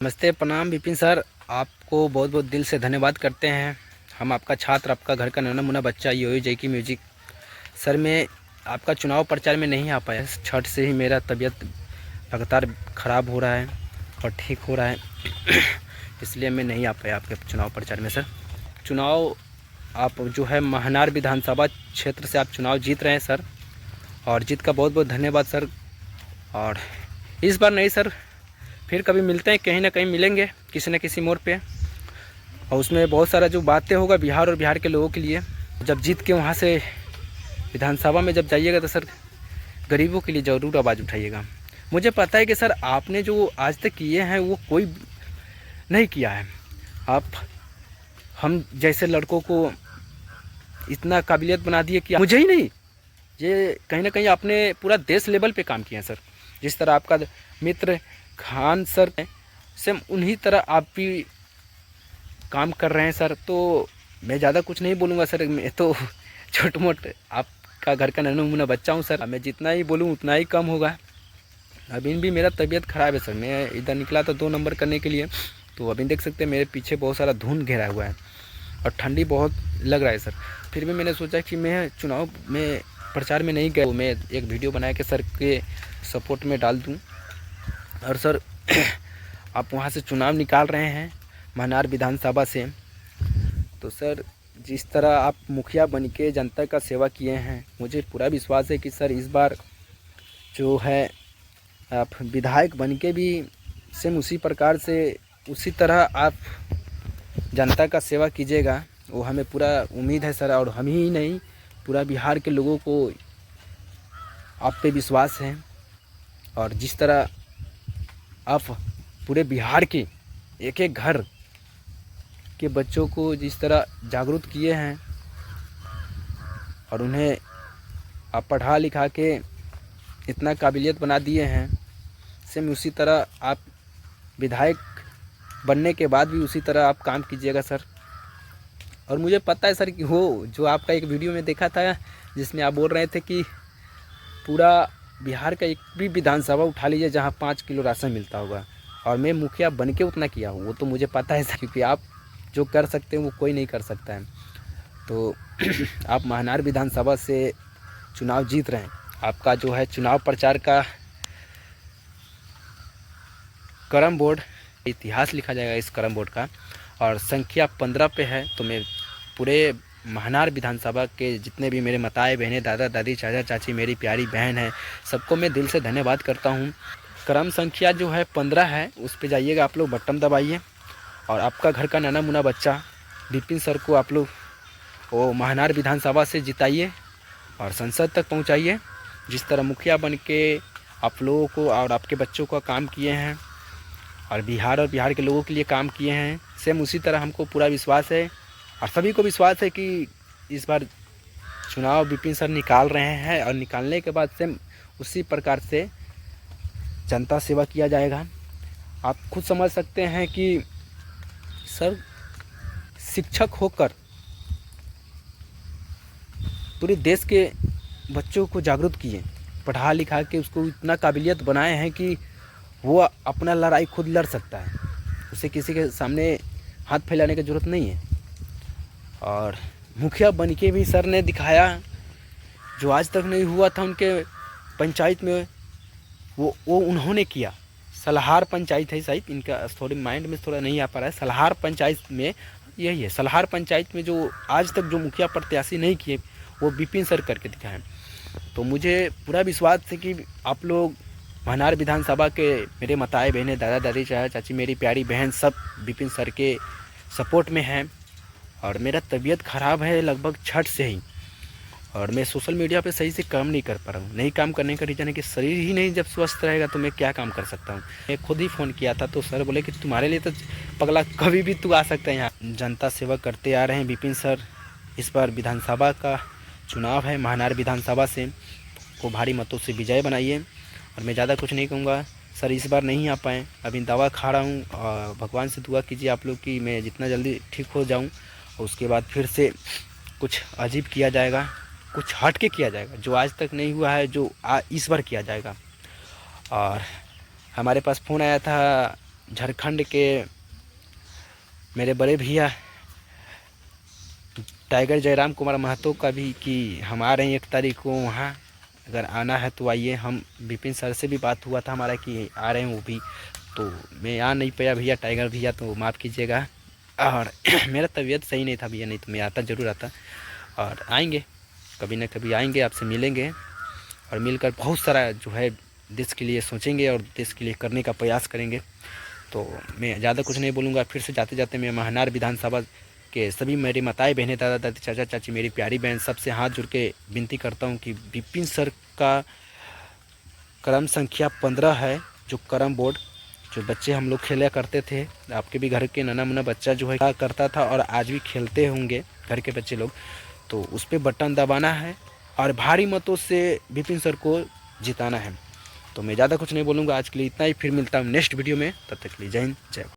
नमस्ते, प्रणाम विपिन सर। आपको बहुत बहुत दिल से धन्यवाद करते हैं। हम आपका छात्र, आपका घर का नन्हा मुन्ना बच्चा यो जय की म्यूजिक। सर, मैं आपका चुनाव प्रचार में नहीं आ पाया। छठ से ही मेरा तबीयत लगातार ख़राब हो रहा है और ठीक हो रहा है इसलिए मैं नहीं आ पाया आपके चुनाव प्रचार में। सर, चुनाव आप जो है महनार विधानसभा क्षेत्र से आप चुनाव जीत रहे हैं सर, और जीत का बहुत बहुत धन्यवाद सर। और इस बार नहीं सर, फिर कभी मिलते हैं, कहीं ना कहीं मिलेंगे किसी न किसी मोड़ पे, और उसमें बहुत सारा जो बातें होगा बिहार और बिहार के लोगों के लिए। जब जीत के वहाँ से विधानसभा में जब जाइएगा तो सर गरीबों के लिए ज़रूर आवाज़ उठाइएगा। मुझे पता है कि सर आपने जो आज तक किए हैं वो कोई नहीं किया है। आप हम जैसे लड़कों को इतना काबिलियत बना दिए कि मुझे ही नहीं, ये कहीं ना कहीं आपने पूरा देश लेवल पे काम किया है सर। जिस तरह आपका मित्र खान सर सेम उन्हीं तरह आप भी काम कर रहे हैं सर। तो मैं ज़्यादा कुछ नहीं बोलूँगा सर, मैं तो छोट मोट आपका घर का नन्हा मुन्ना बच्चा हूँ सर। मैं जितना ही बोलूँ उतना ही कम होगा। अभी भी मेरा तबीयत ख़राब है सर। मैं इधर निकला था 2 नंबर करने के लिए, तो अभी देख सकते हैं मेरे पीछे बहुत सारा धुंध घेरा हुआ है और ठंडी बहुत लग रहा है सर। फिर भी मैंने सोचा कि मैं चुनाव में प्रचार में नहीं गया, तो मैं एक वीडियो बना के सर के सपोर्ट में डाल दूँ। और सर आप वहाँ से चुनाव निकाल रहे हैं महनार विधानसभा से, तो सर जिस तरह आप मुखिया बन के जनता का सेवा किए हैं, मुझे पूरा विश्वास है कि सर इस बार जो है आप विधायक बन के भी सेम उसी प्रकार से उसी तरह आप जनता का सेवा कीजिएगा। वो हमें पूरा उम्मीद है सर, और हम ही नहीं पूरा बिहार के लोगों को आप पे विश्वास है। और जिस तरह आप पूरे बिहार के एक एक घर के बच्चों को जिस तरह जागरूक किए हैं और उन्हें आप पढ़ा लिखा के इतना काबिलियत बना दिए हैं, सेम उसी तरह आप विधायक बनने के बाद भी उसी तरह आप काम कीजिएगा सर। और मुझे पता है सर कि वो जो आपका एक वीडियो में देखा था जिसमें आप बोल रहे थे कि पूरा बिहार का एक भी विधानसभा उठा लीजिए जहाँ 5 किलो राशन मिलता होगा, और मैं मुखिया बन के उतना किया हूँ, वो तो मुझे पता है सर, क्योंकि आप जो कर सकते हैं वो कोई नहीं कर सकता है। तो आप महनार विधानसभा से चुनाव जीत रहे हैं। आपका जो है चुनाव प्रचार का करम बोर्ड, इतिहास लिखा जाएगा इस करम बोर्ड का, और संख्या 15 पे है। तो मैं पूरे महनार विधानसभा के जितने भी मेरे माताएं बहनें, दादा दादी, चाचा चाची, मेरी प्यारी बहन है, सबको मैं दिल से धन्यवाद करता हूँ। क्रम संख्या जो है 15 है, उस पे जाइएगा आप लोग, बटन दबाइए और आपका घर का नन्हा मुन्ना बच्चा विपिन सर को आप लोग वो महनार विधानसभा से जिताइए और संसद तक पहुँचाइए। जिस तरह मुखिया बन के आप लोगों को और आपके बच्चों का काम किए हैं और बिहार के लोगों के लिए काम किए हैं, सेम उसी तरह हमको पूरा विश्वास है और सभी को विश्वास है कि इस बार चुनाव विपिन सर निकाल रहे हैं, और निकालने के बाद सेम उसी प्रकार से जनता सेवा किया जाएगा। आप खुद समझ सकते हैं कि सर शिक्षक होकर पूरे देश के बच्चों को जागरूक किए, पढ़ा लिखा के उसको इतना काबिलियत बनाए हैं कि वो अपना लड़ाई खुद लड़ सकता है, उसे किसी के सामने हाथ फैलाने की ज़रूरत नहीं है। और मुखिया बन के भी सर ने दिखाया जो आज तक नहीं हुआ था उनके पंचायत में, वो उन्होंने किया। सलहार पंचायत है शायद, इनका थोड़ी माइंड में थोड़ा नहीं आ पा रहा है। सलहार पंचायत में यही है, सलहार पंचायत में जो आज तक जो मुखिया प्रत्याशी नहीं किए वो विपिन सर करके दिखाएं। तो मुझे पूरा विश्वास है कि आप लोग महनार विधानसभा के मेरे माताएं बहनें, दादा दादी, चाचा चाची, मेरी प्यारी बहन सब विपिन सर के सपोर्ट में हैं। और मेरा तबीयत ख़राब है लगभग छठ से ही, और मैं सोशल मीडिया पे सही से काम नहीं कर पा रहा हूँ। नहीं काम करने का रीज़न है कि शरीर ही नहीं जब स्वस्थ रहेगा तो मैं क्या काम कर सकता हूँ। मैं खुद ही फ़ोन किया था तो सर बोले कि तुम्हारे लिए तो पगला कभी भी तू आ सकता है यहाँ। जनता सेवा करते आ रहे हैं विपिन सर। इस बार विधानसभा का चुनाव है, महनार विधानसभा से को भारी मतों से विजय बनाइए। और मैं ज़्यादा कुछ नहीं कहूँगा सर, इस बार नहीं आ पाएँ, अभी दवा खा रहा हूँ, और भगवान से दुआ कीजिए आप लोग कि मैं जितना जल्दी ठीक हो जाऊँ, और उसके बाद फिर से कुछ अजीब किया जाएगा, कुछ हट के किया जाएगा, जो आज तक नहीं हुआ है जो इस बार किया जाएगा। और हमारे पास फ़ोन आया था झारखंड के मेरे बड़े भैया टाइगर जयराम कुमार महतो का भी कि हम आ रहे हैं 1 तारीख को वहाँ, अगर आना है तो आइए। हम विपिन सर से भी बात हुआ था हमारा कि आ रहे हैं वो भी, तो मैं आ नहीं पाया भैया, टाइगर भैया, तो माफ़ कीजिएगा। और मेरा तबीयत सही नहीं था भैया, नहीं तो मैं आता ज़रूर आता। और आएंगे, कभी ना कभी आएंगे, आपसे मिलेंगे और मिलकर बहुत सारा जो है देश के लिए सोचेंगे और देश के लिए करने का प्रयास करेंगे। तो मैं ज़्यादा कुछ नहीं बोलूँगा। फिर से जाते जाते मैं महनार विधानसभा के सभी मेरी माताएं, बहनें, दादा दादी, चाचा चाची, मेरी प्यारी बहन, सबसे हाथ जोड़ के विनती करता हूँ कि विपिन सर का क्रम संख्या 15 है, जो करम बोर्ड, जो बच्चे हम लोग खेला करते थे, आपके भी घर के नन्हा मुन्ना बच्चा जो है करता था और आज भी खेलते होंगे घर के बच्चे लोग, तो उस पर बटन दबाना है और भारी मतों से विपिन सर को जिताना है। तो मैं ज़्यादा कुछ नहीं बोलूँगा, आज के लिए इतना ही। फिर मिलता हूँ नेक्स्ट वीडियो में, तब तक के लिए जय हिंद, जय भारत।